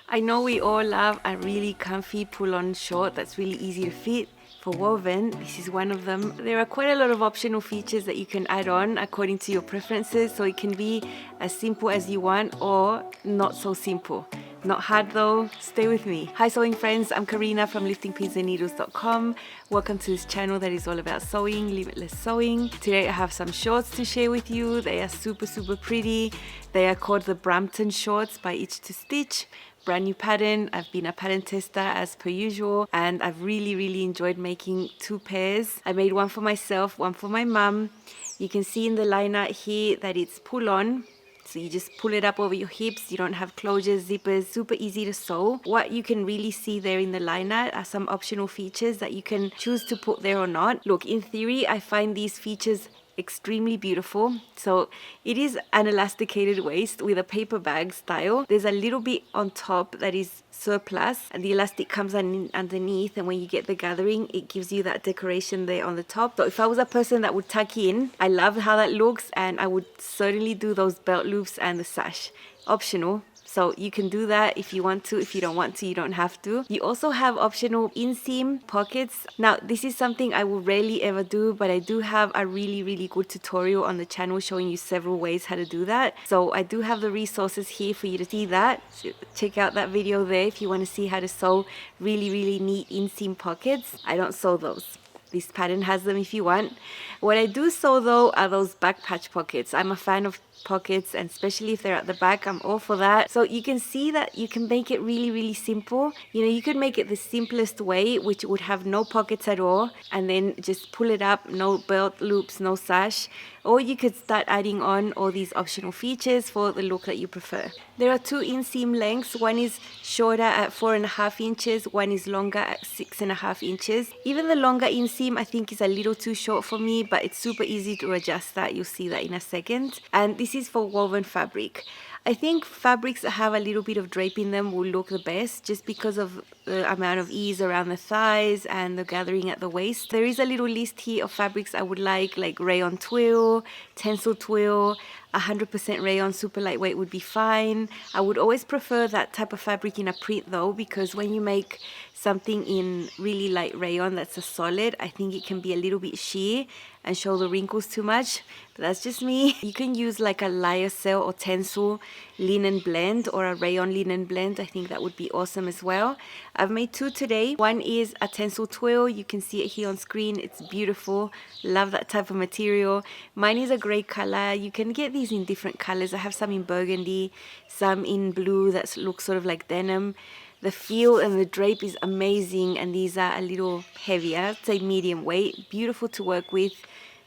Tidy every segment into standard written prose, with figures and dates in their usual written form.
I know we all love a really comfy pull-on short that's really easy to fit. For woven, this is one of them. There are quite a lot of optional features that you can add on according to your preferences, so it can be as simple as you want or not so simple. Not hard though, stay with me. Hi sewing friends, I'm Karina from liftingpinsandneedles.com. Welcome to this channel that is all about sewing, limitless sewing. Today I have some shorts to share with you. They are super pretty. They are called the Brampton shorts by Itch to Stitch. Brand new pattern. I've been a pattern tester as per usual, and I've really enjoyed making two pairs. I made one for myself, one for my mum. You can see in the liner here that it's pull on. So you just pull it up over your hips. You don't have closures, zippers, super easy to sew. What you can really see there in the liner are some optional features that you can choose to put there or not. Look, in theory, I find these features extremely beautiful. So it is an elasticated waist with a paper bag style. There's a little bit on top that is surplus and the elastic comes underneath, and when you get the gathering it gives you that decoration there on the top. So if I was a person that would tuck in, I love how that looks, and I would certainly do those belt loops and the sash. Optional. So you can do that if you want to. If you don't want to, you don't have to. You also have optional inseam pockets. Now, this is something I will rarely ever do, but I do have a really good tutorial on the channel showing you several ways how to do that. So I do have the resources here for you to see that. So check out that video there if you want to see how to sew really neat inseam pockets. I don't sew those. This pattern has them if you want. What I do sew though are those back patch pockets. I'm a fan of pockets, and especially if they're at the back, I'm all for that. So you can see that you can make it really simple. You know, you could make it the simplest way, which would have no pockets at all, and then just pull it up, no belt loops, no sash. Or you could start adding on all these optional features for the look that you prefer. There are two inseam lengths. One is shorter at 4.5 inches, one is longer at 6.5 inches. Even the longer inseam I think is a little too short for me, but it's super easy to adjust that. You'll see that in a second. And this is for woven fabric. I think fabrics that have a little bit of drape in them will look the best just because of the amount of ease around the thighs and the gathering at the waist. There is a little list here of fabrics I would like rayon twill, Tencel twill, 100% rayon super lightweight would be fine. I would always prefer that type of fabric in a print though, because when you make something in really light rayon that's a solid, I think it can be a little bit sheer and show the wrinkles too much, but that's just me. You can use like a lyocell or Tencel linen blend or a rayon linen blend. I think that would be awesome as well. I've made two today. One is a Tencel twill. You can see it here on screen. It's beautiful. Love that type of material. Mine is a grey color. You can get these in different colors. I have some in burgundy, some in blue that looks sort of like denim. The feel and the drape is amazing, and these are a little heavier, I'd say medium weight. Beautiful to work with,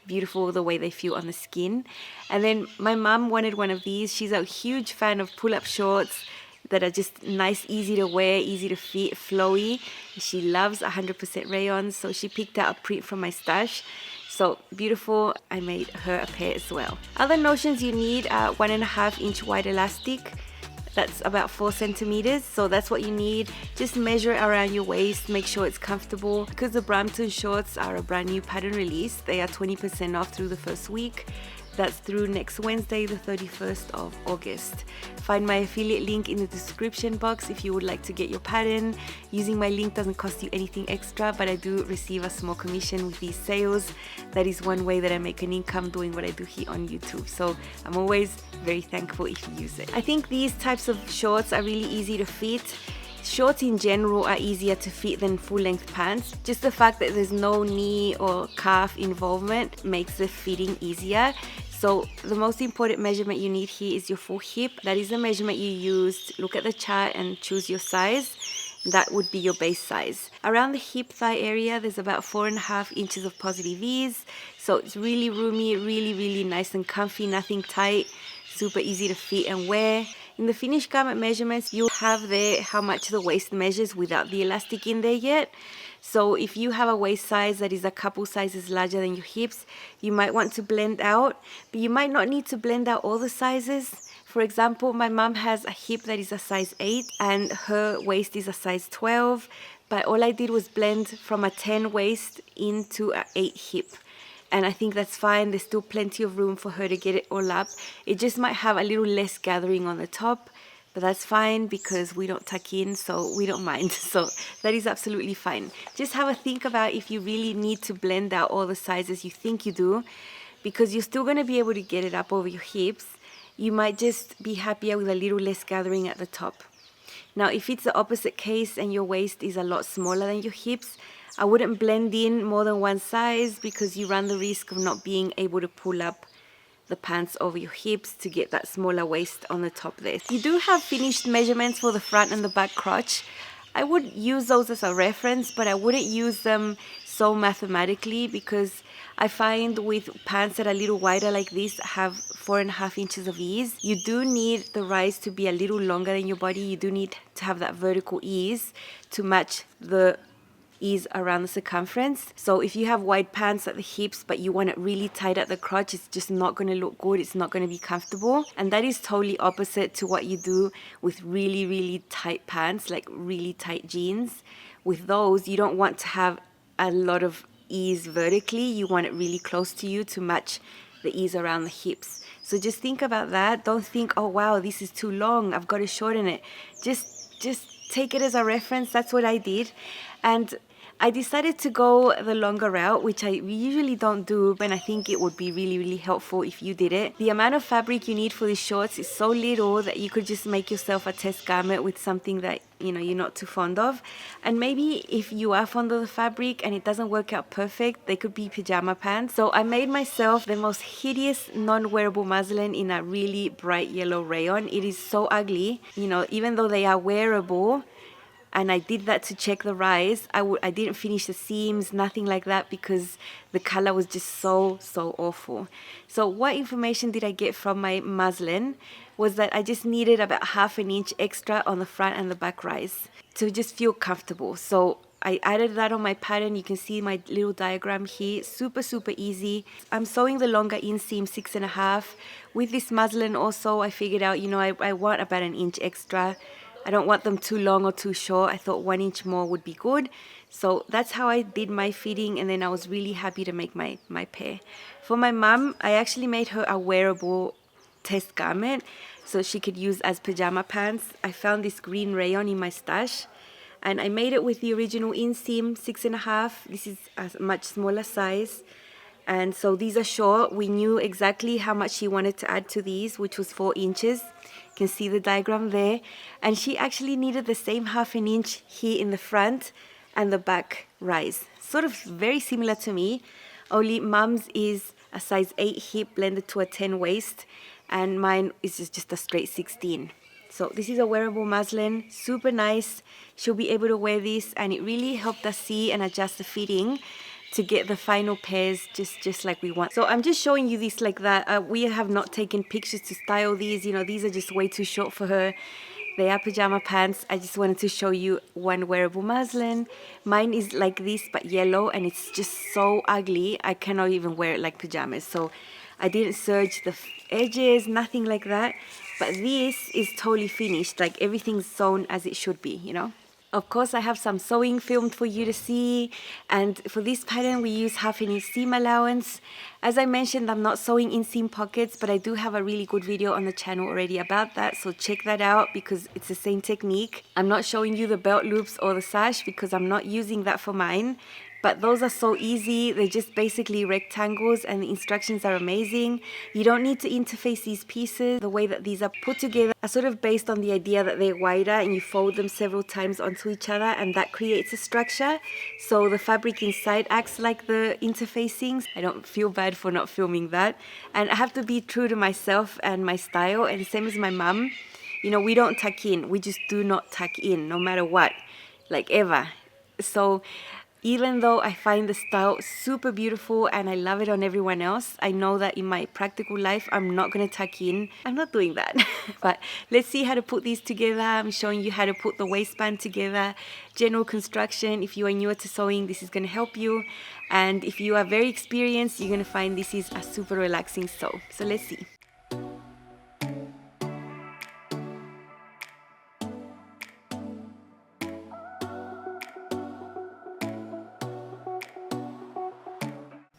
beautiful the way they feel on the skin. And then my mum wanted one of these. She's a huge fan of pull-up shorts that are just nice, easy to wear, easy to fit, flowy. She loves 100% rayon, so she picked out a print from my stash. So beautiful. I made her a pair as well. Other notions you need are 1.5 inch wide elastic. That's about 4 centimeters, so that's what you need. Just measure it around your waist, make sure it's comfortable. Because the Brampton shorts are a brand new pattern release, they are 20% off through the first week. That's through next Wednesday, the 31st of August. Find my affiliate link in the description box if you would like to get your pattern. Using my link doesn't cost you anything extra, but I do receive a small commission with these sales. That is one way that I make an income doing what I do here on YouTube. So I'm always very thankful if you use it. I think these types of shorts are really easy to fit. Shorts in general are easier to fit than full-length pants. Just the fact that there's no knee or calf involvement makes the fitting easier. So the most important measurement you need here is your full hip. That is the measurement you use. Look at the chart and choose your size. That would be your base size. Around the hip thigh area, there's about 4.5 inches of positive ease. So it's really roomy, really nice and comfy, nothing tight, super easy to fit and wear. In the finished garment measurements, you'll have there how much the waist measures without the elastic in there yet. So if you have a waist size that is a couple sizes larger than your hips, you might want to blend out, but you might not need to blend out all the sizes. For example, my mom has a hip that is a size 8 and her waist is a size 12, but all I did was blend from a 10 waist into an 8 hip. And I think that's fine. There's still plenty of room for her to get it all up. It just might have a little less gathering on the top, but that's fine because we don't tuck in, so we don't mind. So that is absolutely fine. Just have a think about if you really need to blend out all the sizes you think you do, because you're still going to be able to get it up over your hips. You might just be happier with a little less gathering at the top. Now, if it's the opposite case and your waist is a lot smaller than your hips, I wouldn't blend in more than one size because you run the risk of not being able to pull up the pants over your hips to get that smaller waist on the top there. You do have finished measurements for the front and the back crotch. I would use those as a reference, but I wouldn't use them so mathematically, because I find with pants that are a little wider like this, have 4.5 inches of ease, you do need the rise to be a little longer than your body. You do need to have that vertical ease to match the ease around the circumference. So if you have wide pants at the hips but you want it really tight at the crotch, it's just not going to look good. It's not going to be comfortable. And that is totally opposite to what you do with really, really tight pants, like really tight jeans. With those, you don't want to have a lot of ease vertically. You want it really close to you to match the ease around the hips. So just think about that. Don't think, oh wow, this is too long, I've got to shorten it. Just take it as a reference. That's what I did. And I decided to go the longer route, which I usually don't do, but I think it would be really, really helpful if you did it. The amount of fabric you need for these shorts is so little that you could just make yourself a test garment with something that, you know, you're not too fond of. And maybe if you are fond of the fabric and it doesn't work out perfect, they could be pajama pants. So I made myself the most hideous non-wearable muslin in a really bright yellow rayon. It is so ugly, you know, even though they are wearable. And I did that to check the rise. I didn't finish the seams, nothing like that, because the color was just so awful. So what information did I get from my muslin was that I just needed about 1/2 inch extra on the front and the back rise to just feel comfortable. So I added that on my pattern. You can see my little diagram here. Super easy. I'm sewing the longer inseam 6.5. With this muslin also, I figured out, you know, I want about 1 inch extra. I don't want them too long or too short. I thought 1 inch more would be good. So that's how I did my fitting, and then I was really happy to make my pair. For my mum, I actually made her a wearable test garment so she could use as pajama pants. I found this green rayon in my stash, and I made it with the original inseam 6.5. This is a much smaller size. And so these are short. We knew exactly how much she wanted to add to these, which was 4 inches. You can see the diagram there. And she actually needed the same 1/2 inch here in the front and the back rise. Sort of very similar to me, only mum's is a size 8 hip blended to a 10 waist, and mine is just a straight 16. So this is a wearable muslin, super nice. She'll be able to wear this, and it really helped us see and adjust the fitting to get the final pairs just like we want. So I'm just showing you this like that. We have not taken pictures to style these. You know, these are just way too short for her. They are pajama pants. I just wanted to show you one wearable muslin. Mine is like this but yellow, and it's just so ugly. I cannot even wear it like pajamas. So I didn't serge the edges, nothing like that. But this is totally finished, like everything's sewn as it should be, you know. Of course, I have some sewing filmed for you to see, and for this pattern we use 1/2 inch seam allowance. As I mentioned, I'm not sewing inseam pockets, but I do have a really good video on the channel already about that, so check that out because it's the same technique. I'm not showing you the belt loops or the sash because I'm not using that for mine. But those are so easy. They're just basically rectangles, and the instructions are amazing. You don't need to interface these pieces. The way that these are put together are sort of based on the idea that they're wider, and you fold them several times onto each other, and that creates a structure. So the fabric inside acts like the interfacings. I don't feel bad for not filming that. And I have to be true to myself and my style, and same as my mum. You know, we don't tuck in. We just do not tuck in, no matter what, like ever. So even though I find the style super beautiful and I love it on everyone else, I know that in my practical life, I'm not going to tuck in. I'm not doing that. But let's see how to put these together. I'm showing you how to put the waistband together. General construction. If you are newer to sewing, this is going to help you. And if you are very experienced, you're going to find this is a super relaxing sew. So let's see.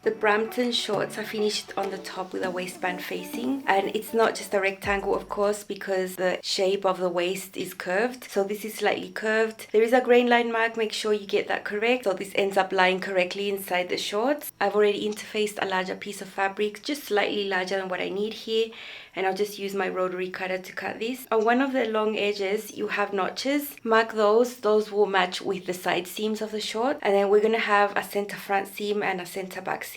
The Brampton shorts are finished on the top with a waistband facing, and it's not just a rectangle, of course, because the shape of the waist is curved. So this is slightly curved. There is a grain line mark, make sure you get that correct. So this ends up lying correctly inside the shorts. I've already interfaced a larger piece of fabric, just slightly larger than what I need here, and I'll just use my rotary cutter to cut this. On one of the long edges, you have notches. Mark those. Those will match with the side seams of the short. And then we're gonna have a center front seam and a center back seam.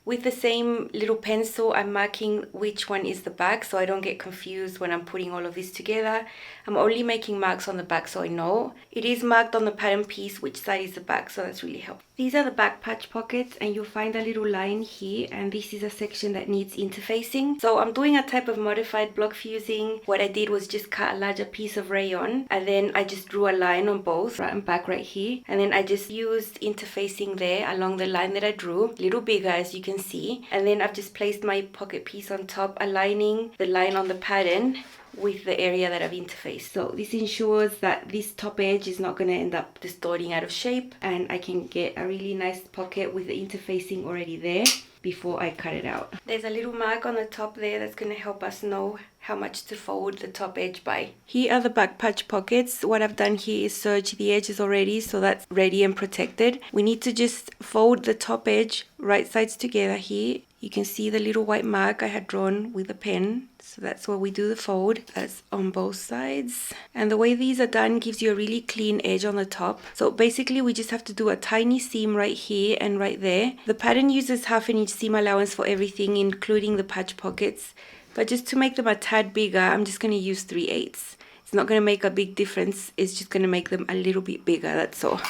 With the same little pencil, I'm marking which one is the back so I don't get confused when I'm putting all of this together. I'm only making marks on the back so I know. It is marked on the pattern piece which side is the back, so that's really helpful. These are the back patch pockets, and you'll find a little line here, and this is a section that needs interfacing. So I'm doing a type of modified block fusing. What I did was just cut a larger piece of rayon, and then I just drew a line on both front and back right here, and then I just used interfacing there along the line that I drew, a little bigger as you can see, and then I've just placed my pocket piece on top, aligning the line on the pattern with the area that I've interfaced. So this ensures that this top edge is not going to end up distorting out of shape, and I can get a really nice pocket with the interfacing already there before I cut it out. There's a little mark on the top there that's going to help us know how much to fold the top edge by. Here are the back patch pockets. What I've done here is serge the edges already, so that's ready and protected. We need to just fold the top edge right sides together here. You can see the little white mark I had drawn with a pen. So that's where we do the fold. That's on both sides. And the way these are done gives you a really clean edge on the top. So basically we just have to do a tiny seam right here and right there. The pattern uses 1/2 inch seam allowance for everything, including the patch pockets. But just to make them a tad bigger, I'm just going to use 3/8. It's not going to make a big difference. It's just going to make them a little bit bigger, that's all.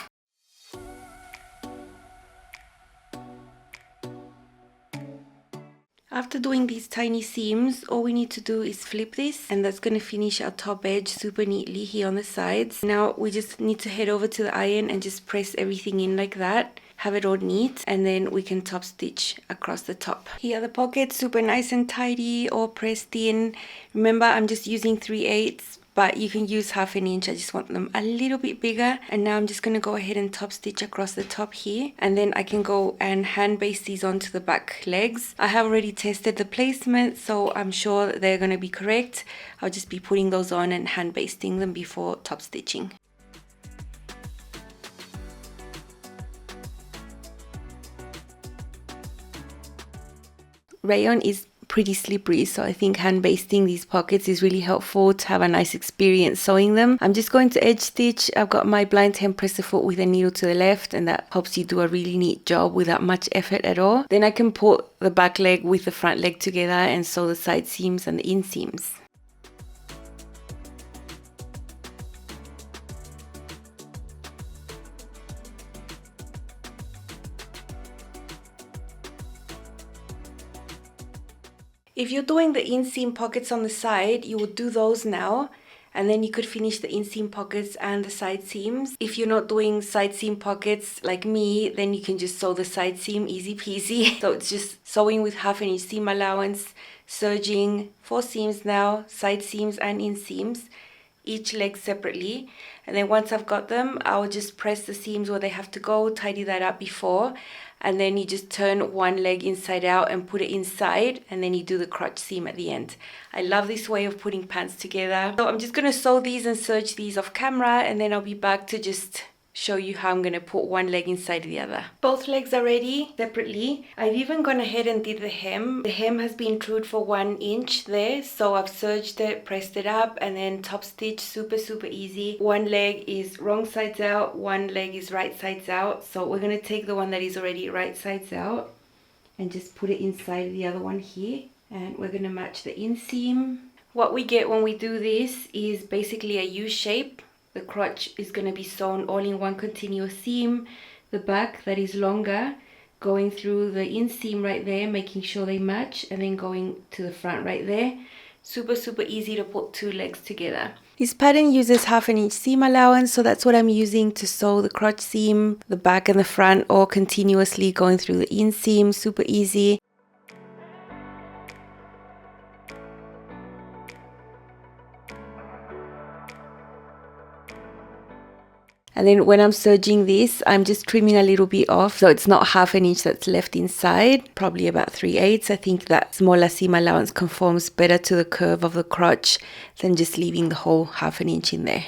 After doing these tiny seams, all we need to do is flip this, and that's going to finish our top edge super neatly here on the sides. Now we just need to head over to the iron and just press everything in like that. Have it all neat, and then we can top stitch across the top. Here are the pockets, super nice and tidy, all pressed in. Remember, I'm just using 3/8, but you can use 1/2 inch. I just want them a little bit bigger. And now I'm just going to go ahead and top stitch across the top here, and then I can go and hand baste these onto the back legs. I have already tested the placement, so I'm sure that they're going to be correct. I'll just be putting those on and hand basting them before top stitching. Rayon is pretty slippery, so I think hand basting these pockets is really helpful to have a nice experience sewing them. I'm just going to edge stitch. I've got my blind hem presser foot with a needle to the left, and that helps you do a really neat job without much effort at all. Then I can put the back leg with the front leg together and sew the side seams and the inseams. If you're doing the inseam pockets on the side, you would do those now, and then you could finish the inseam pockets and the side seams. If you're not doing side seam pockets like me, then you can just sew the side seam, easy peasy. So it's just sewing with 1/2 inch seam allowance, serging 4 seams now, side seams and inseams, each leg separately. And then once I've got them, I'll just press the seams where they have to go, tidy that up before, and then you just turn one leg inside out and put it inside, and then you do the crotch seam at the end. I love this way of putting pants together. So I'm just going to sew these and serge these off camera, and then I'll be back to just show you how I'm going to put one leg inside the other. Both legs are ready separately. I've even gone ahead and did the hem. The hem has been trued for 1 inch there, so I've serged it, pressed it up, and then top stitch. Super easy. One leg is wrong sides out, one leg is right sides out. So we're going to take the one that is already right sides out and just put it inside the other one here, and we're going to match the inseam. What we get when we do this is basically a U shape. The crotch is going to be sewn all in one continuous seam. The back that is longer going through the inseam right there, making sure they match, and then going to the front right there. Super easy to put 2 legs together. This pattern uses 1/2 inch seam allowance, so that's what I'm using to sew the crotch seam, the back and the front, all continuously going through the inseam. Super easy. And then when I'm serging this, I'm just trimming a little bit off, so it's not half an inch that's left inside, probably about 3/8. I think that smaller seam allowance conforms better to the curve of the crotch than just leaving the whole half an inch in there.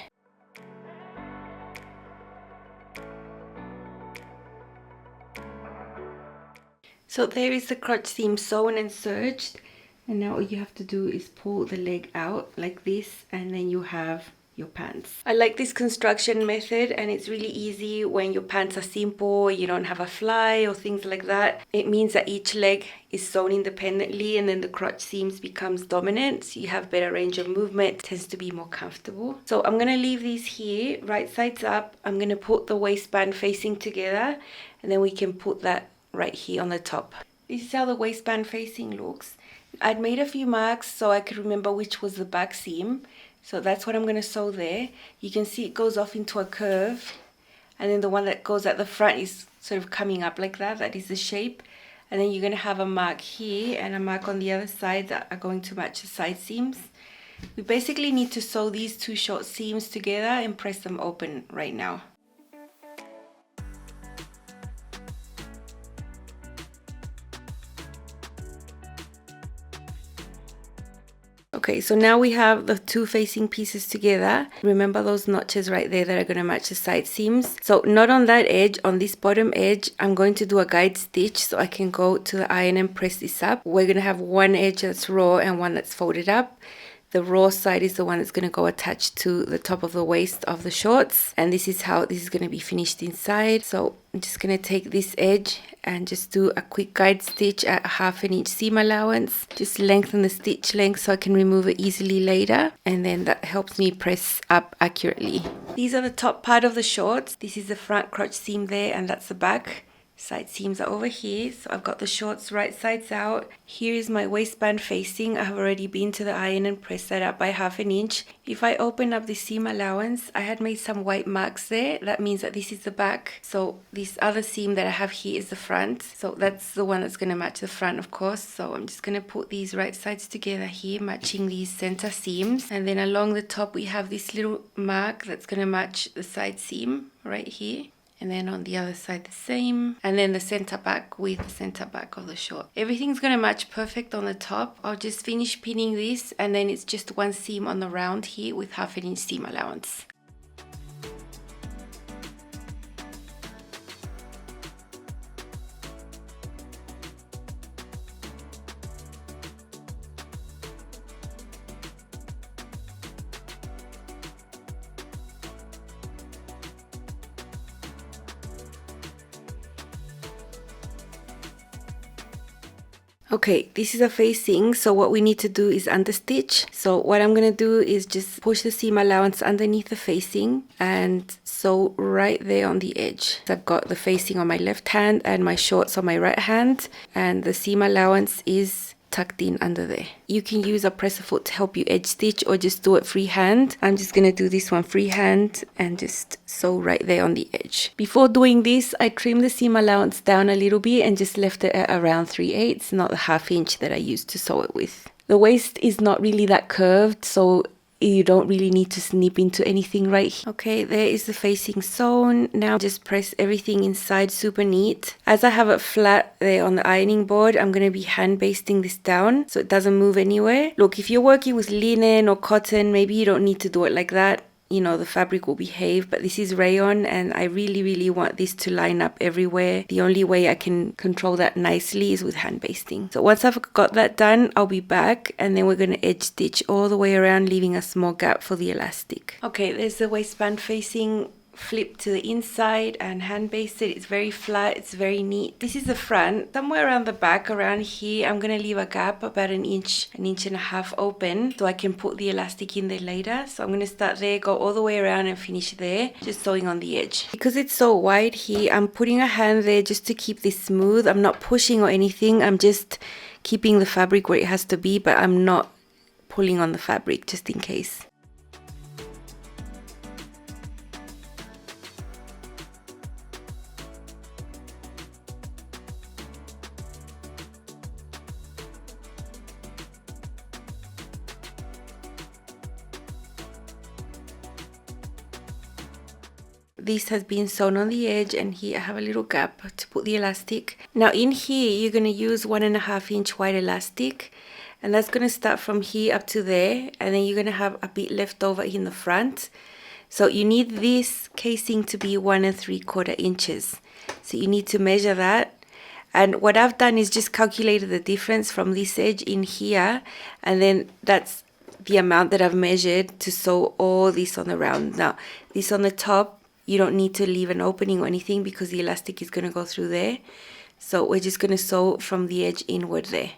So there is the crotch seam sewn and serged, and now all you have to do is pull the leg out like this, and then you have your pants. I like this construction method, and it's really easy when your pants are simple, you don't have a fly or things like that. It means that each leg is sewn independently, and then the crotch seams becomes dominant, so you have better range of movement. It tends to be more comfortable. So I'm gonna leave these here right sides up. I'm gonna put the waistband facing together, and then we can put that right here on the top. This is how the waistband facing looks. I'd made a few marks so I could remember which was the back seam. So that's what I'm going to sew there. You can see it goes off into a curve, and then the one that goes at the front is sort of coming up like that. That is the shape. And then you're going to have a mark here and a mark on the other side that are going to match the side seams. We basically need to sew these two short seams together and press them open right now. Okay, so now we have the two facing pieces together. Remember those notches right there that are going to match the side seams. So not on that edge, on this bottom edge, I'm going to do a guide stitch so I can go to the iron and press this up. We're going to have one edge that's raw and one that's folded up. The raw side is the one that's going to go attached to the top of the waist of the shorts. And this is how this is going to be finished inside. So I'm just going to take this edge and just do a quick guide stitch at 1/2 inch seam allowance. Just lengthen the stitch length so I can remove it easily later. And then that helps me press up accurately. These are the top part of the shorts. This is the front crotch seam there, and that's the back. Side seams are over here, so I've got the shorts right sides out. Here is my waistband facing. I have already been to the iron and pressed that up by 1/2 inch. If I open up the seam allowance, I had made some white marks there. That means that this is the back. So this other seam that I have here is the front. So that's the one that's going to match the front, of course. So I'm just going to put these right sides together here, matching these center seams. And then along the top, we have this little mark that's going to match the side seam right here. And then on the other side the same, and then the center back with the center back of the short. Everything's going to match perfect on the top. I'll just finish pinning this, and then it's just one seam on the round here with 1/2 inch seam allowance. Okay, this is a facing, so what we need to do is understitch. So what I'm going to do is just push the seam allowance underneath the facing and sew right there on the edge. So I've got the facing on my left hand and my shorts on my right hand, and the seam allowance is tucked in under there. You can use a presser foot to help you edge stitch or just do it freehand. I'm just going to do this one freehand and just sew right there on the edge. Before doing this, I trimmed the seam allowance down a little bit and just left it at around 3/8, not the 1/2 inch that I used to sew it with. The waist is not really that curved, so you don't really need to snip into anything right here. Okay, there is the facing sewn. Now just press everything inside super neat. As I have it flat there on the ironing board, I'm going to be hand basting this down so it doesn't move anywhere. Look, if you're working with linen or cotton, maybe you don't need to do it like that. You know, the fabric will behave, but this is rayon and I really want this to line up everywhere. The only way I can control that nicely is with hand basting. So once I've got that done, I'll be back, and then we're going to edge stitch all the way around, leaving a small gap for the elastic. Okay, there's the waistband facing. Flip to the inside and hand basted. It's very flat, it's very neat. This is the front. Somewhere around the back, around here, I'm going to leave a gap about an inch and a half open so I can put the elastic in there later. So I'm going to start there, go all the way around and finish there, just sewing on the edge. Because it's so wide here, I'm putting a hand there just to keep this smooth. I'm not pushing or anything, I'm just keeping the fabric where it has to be, but I'm not pulling on the fabric just in case. this has been sewn on the edge, and here I have a little gap to put the elastic. Now in here you're going to use 1.5 inch wide elastic, and that's going to start from here up to there, and then you're going to have a bit left over in the front. So you need this casing to be 1 3/4 inches. So you need to measure that. And what I've done is just calculated the difference from this edge in here, and then that's the amount that I've measured to sew all this on the round. Now this on the top, you don't need to leave an opening or anything because the elastic is going to go through there. So we're just going to sew from the edge inward there.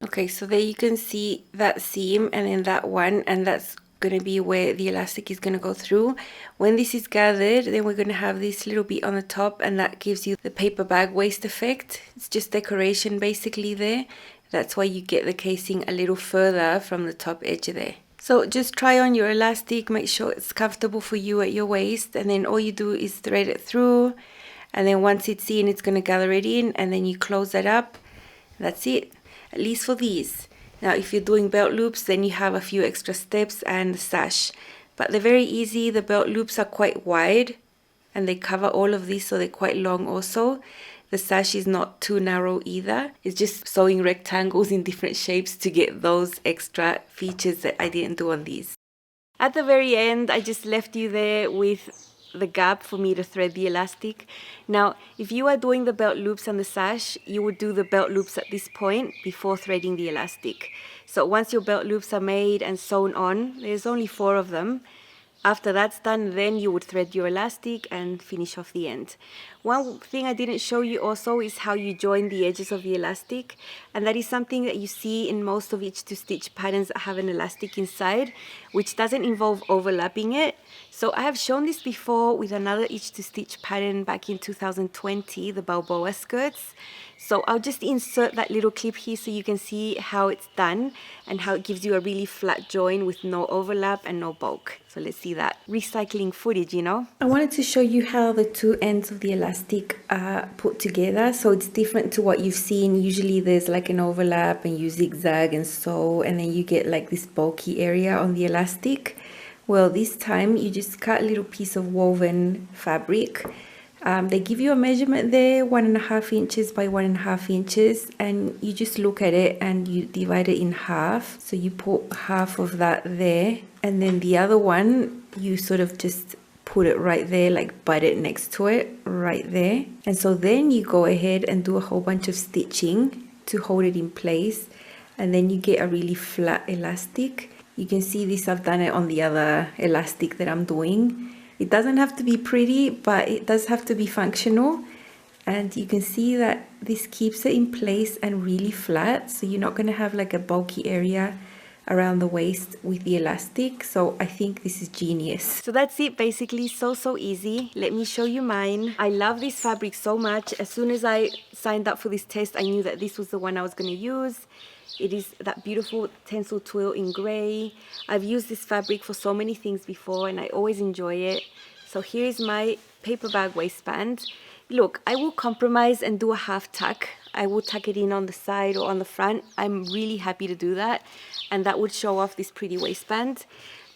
Okay, so there you can see that seam and then that one, and that's going to be where the elastic is going to go through. When this is gathered, then we're going to have this little bit on the top, and that gives you the paper bag waist effect. It's just decoration basically there. That's why you get the casing a little further from the top edge there. So just try on your elastic, make sure it's comfortable for you at your waist, and then all you do is thread it through, and then once it's in, it's going to gather it in, and then you close that up. That's it. At least for these. Now if you're doing belt loops, then you have a few extra steps and the sash, but they're very easy. The belt loops are quite wide and they cover all of these, so they're quite long also. The sash is not too narrow either. It's just sewing rectangles in different shapes to get those extra features that I didn't do on these. At the very end, I just left you there with the gap for me to thread the elastic. Now if you are doing the belt loops and the sash, you would do the belt loops at this point before threading the elastic. So once your belt loops are made and sewn on, there's only 4 of them. After that's done, then you would thread your elastic and finish off the end. One thing I didn't show you also is how you join the edges of the elastic, and that is something that you see in most of each to stitch patterns that have an elastic inside, which doesn't involve overlapping it. So I have shown this before with another each to stitch pattern back in 2020, the Balboa skirts. So I'll just insert that little clip here so you can see how it's done and how it gives you a really flat join with no overlap and no bulk. So let's see that recycling footage, you know. I wanted to show you how the 2 ends of the elastic are put together. So it's different to what you've seen. Usually there's like an overlap and you zigzag and sew, and then you get like this bulky area on the elastic. Well, this time you just cut a little piece of woven fabric. They give you a measurement there, 1.5 inches by 1.5 inches, and you just look at it and you divide it in half. So you put half of that there, and then the other one you sort of just put it right there, like butt it next to it right there. And so then you go ahead and do a whole bunch of stitching to hold it in place, and then you get a really flat elastic. You can see this, I've done it on the other elastic that I'm doing. It doesn't have to be pretty, but it does have to be functional. And you can see that this keeps it in place and really flat, so you're not going to have like a bulky area around the waist with the elastic. So I think this is genius. So that's it, basically. So easy. Let me show you mine. I love this fabric so much. As soon as I signed up for this test, I knew that this was the one I was going to use. It is that beautiful Tencel twill in grey. I've used this fabric for so many things before and I always enjoy it. So here is my paper bag waistband. Look, I will compromise and do a half tuck. I will tuck it in on the side or on the front. I'm really happy to do that, and that would show off this pretty waistband.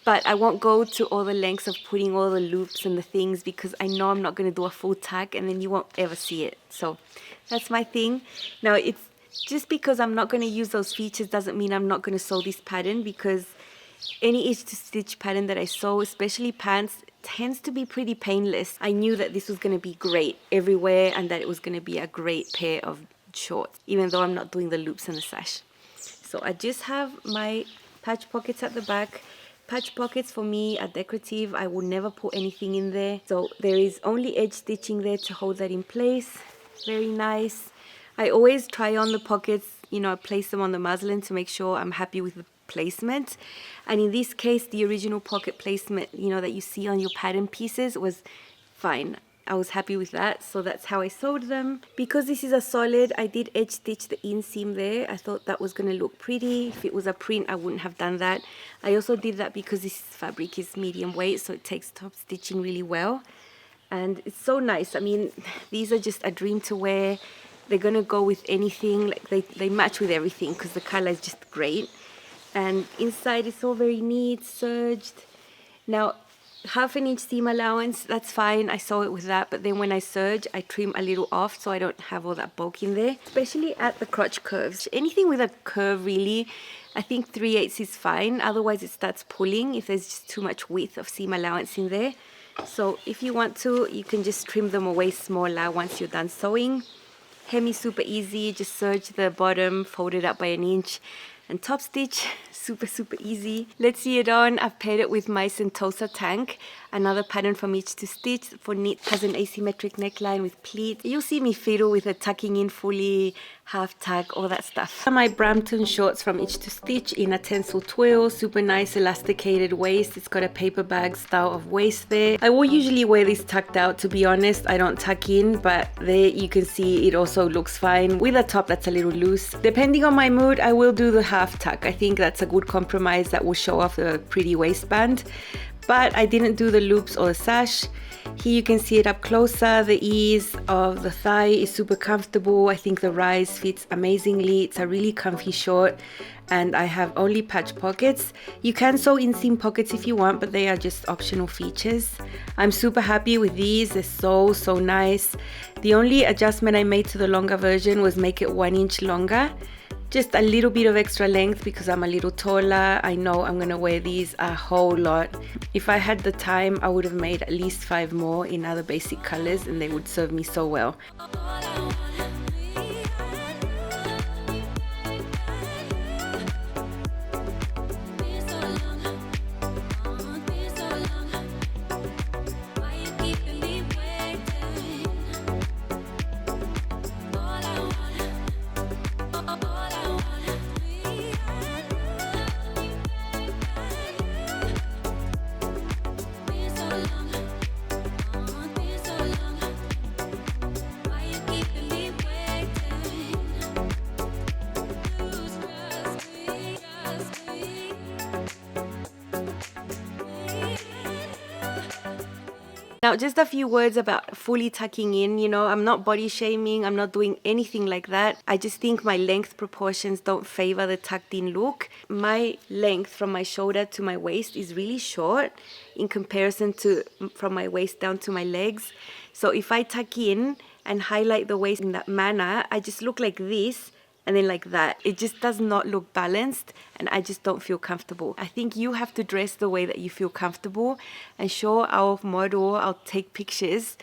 But I won't go to all the lengths of putting all the loops and the things, because I know I'm not going to do a full tuck and then you won't ever see it. So that's my thing. Now, it's just because I'm not going to use those features doesn't mean I'm not going to sew this pattern, because any itch to stitch pattern that I sew, especially pants, tends to be pretty painless. I knew that this was going to be great everywhere and that it was going to be a great pair of shorts, even though I'm not doing the loops and the sash. So I just have my patch pockets at the back. Patch pockets for me are decorative. I will never put anything in there. So there is only edge stitching there to hold that in place. Very nice. I always try on the pockets, you know, I place them on the muslin to make sure I'm happy with the placement. And in this case, the original pocket placement, you know, that you see on your pattern pieces was fine. I was happy with that, so that's how I sewed them. Because this is a solid, I did edge stitch the inseam there. I thought that was going to look pretty. If it was a print, I wouldn't have done that. I also did that because this fabric is medium weight, so it takes top stitching really well. And it's so nice. I mean, these are just a dream to wear. They're going to go with anything. Like they match with everything because the color is just great. And inside it's all very neat, serged. Now, 1/2 inch seam allowance, that's fine. I sew it with that, but then when I serge, I trim a little off so I don't have all that bulk in there, especially at the crotch curves. Anything with a curve, really, I think 3/8 is fine. Otherwise, it starts pulling if there's just too much width of seam allowance in there. So if you want to, you can just trim them away smaller once you're done sewing. Hem is super easy. Just serge the bottom, fold it up by 1 inch, and top stitch. Super easy. Let's see it on. I've paired it with my Sentosa tank, another pattern from Itch to Stitch for knit. Has an asymmetric neckline with pleat. You'll see me fiddle with it, tucking in fully, half tuck, all that stuff. My Brampton shorts from Itch to Stitch in a Tencel twill. Super nice elasticated waist. It's got a paper bag style of waist there. I will usually wear this tucked out, to be honest. I don't tuck in, but there you can see it also looks fine with a top that's a little loose. Depending on my mood, I will do the half tuck. I think that's a good compromise that will show off the pretty waistband. But I didn't do the loops or the sash. Here you can see it up closer. The ease of the thigh is super comfortable. I think the rise fits amazingly. It's a really comfy short, and I have only patch pockets. You can sew inseam pockets if you want, but they are just optional features. I'm super happy with these. They're so nice. The only adjustment I made to the longer version was make it 1 inch longer. Just a little bit of extra length because I'm a little taller. I know I'm gonna wear these a whole lot. If I had the time, I would have made at least 5 more in other basic colors, and they would serve me so well. Now, just a few words about fully tucking in. You know, I'm not body shaming. I'm not doing anything like that. I just think my length proportions don't favor the tucked in look. My length from my shoulder to my waist is really short in comparison to from my waist down to my legs. So if I tuck in and highlight the waist in that manner, I just look like this. And then like that. It just does not look balanced, and I just don't feel comfortable. I think you have to dress the way that you feel comfortable, and sure, I'll model, I'll take pictures,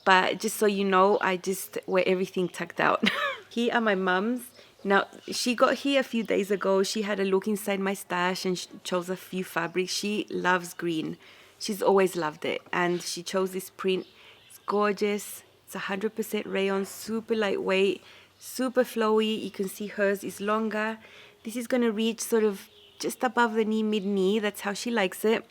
but just so you know, I just wear everything tucked out. Here are my mums. Now, she got here a few days ago. She had a look inside my stash and chose a few fabrics. She loves green. She's always loved it, and she chose this print. It's gorgeous. It's 100% rayon, super lightweight, super flowy. You can see hers is longer. This is going to reach sort of just above the knee, mid-knee. That's how she likes it.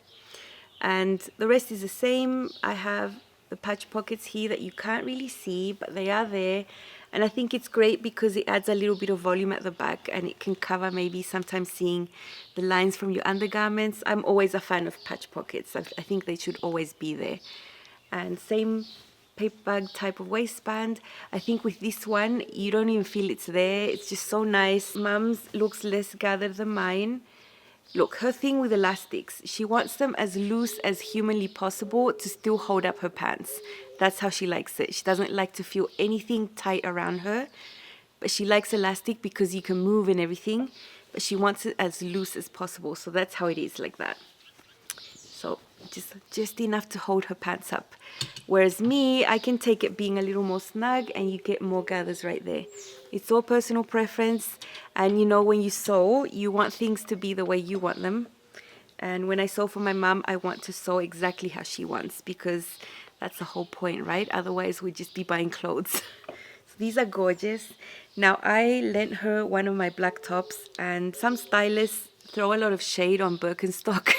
And the rest is the same. I have the patch pockets here that you can't really see, but they are there. And I think it's great because it adds a little bit of volume at the back, and it can cover maybe sometimes seeing the lines from your undergarments. I'm always a fan of patch pockets. I think they should always be there. And same paper bag type of waistband. I think with this one, you don't even feel it's there. It's just so nice. Mum's looks less gathered than mine. Look, her thing with elastics, she wants them as loose as humanly possible to still hold up her pants. That's how she likes it. She doesn't like to feel anything tight around her, but she likes elastic because you can move and everything, but she wants it as loose as possible. So that's how it is, like that. So just enough to hold her pants up. Whereas me, I can take it being a little more snug, and you get more gathers right there. It's all personal preference, and you know, when you sew, you want things to be the way you want them. And when I sew for my mum, I want to sew exactly how she wants, because that's the whole point, right? Otherwise, we'd just be buying clothes. So these are gorgeous. Now, I lent her one of my black tops, and some stylists throw a lot of shade on Birkenstock.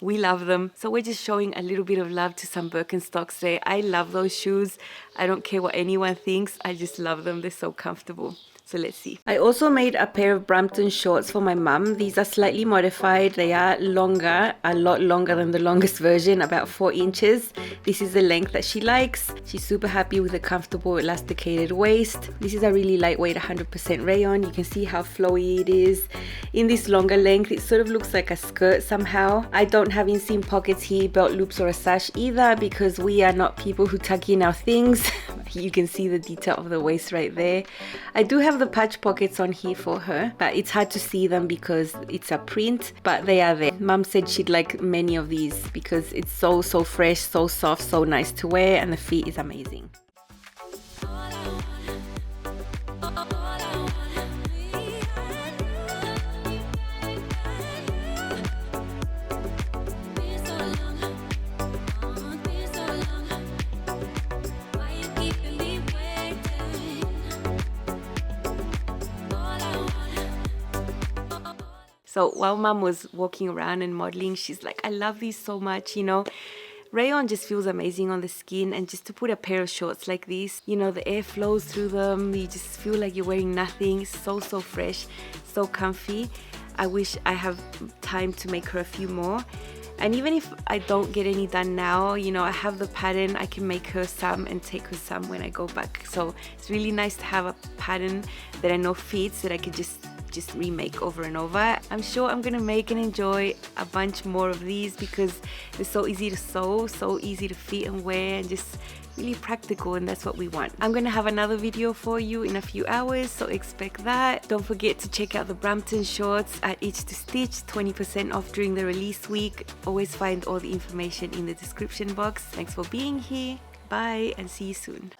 We love them. So we're just showing a little bit of love to some Birkenstocks there. I love those shoes. I don't care what anyone thinks. I just love them. They're so comfortable. So let's see. I also made a pair of Brampton shorts for my mum. These are slightly modified. They are longer, a lot longer than the longest version, about 4 inches. This is the length that she likes. She's super happy with the comfortable elasticated waist. This is a really lightweight 100% rayon. You can see how flowy it is. In this longer length, it sort of looks like a skirt somehow. I don't have inseam pockets here, belt loops or a sash either, because we are not people who tuck in our things. You can see the detail of the waist right there. I do have the patch pockets on here for her, but it's hard to see them because it's a print, but they are there. Mum said she'd like many of these because it's so fresh, so soft, so nice to wear, and the fit is amazing. So while Mum was walking around and modeling, she's like, I love these so much, you know. Rayon just feels amazing on the skin, and just to put a pair of shorts like these, you know, the air flows through them. You just feel like you're wearing nothing. So fresh, so comfy. I wish I have time to make her a few more. And even if I don't get any done now, you know, I have the pattern. I can make her some and take her some when I go back. So it's really nice to have a pattern that I know fits, that I can just remake over and over. I'm sure I'm gonna make and enjoy a bunch more of these because they're so easy to sew, so easy to fit and wear, and just really practical, and that's what we want. I'm gonna have another video for you in a few hours, so expect that. Don't forget to check out the Brampton shorts at Itch to Stitch, 20% off during the release week. Always find all the information in the description box. Thanks for being here. Bye, and see you soon.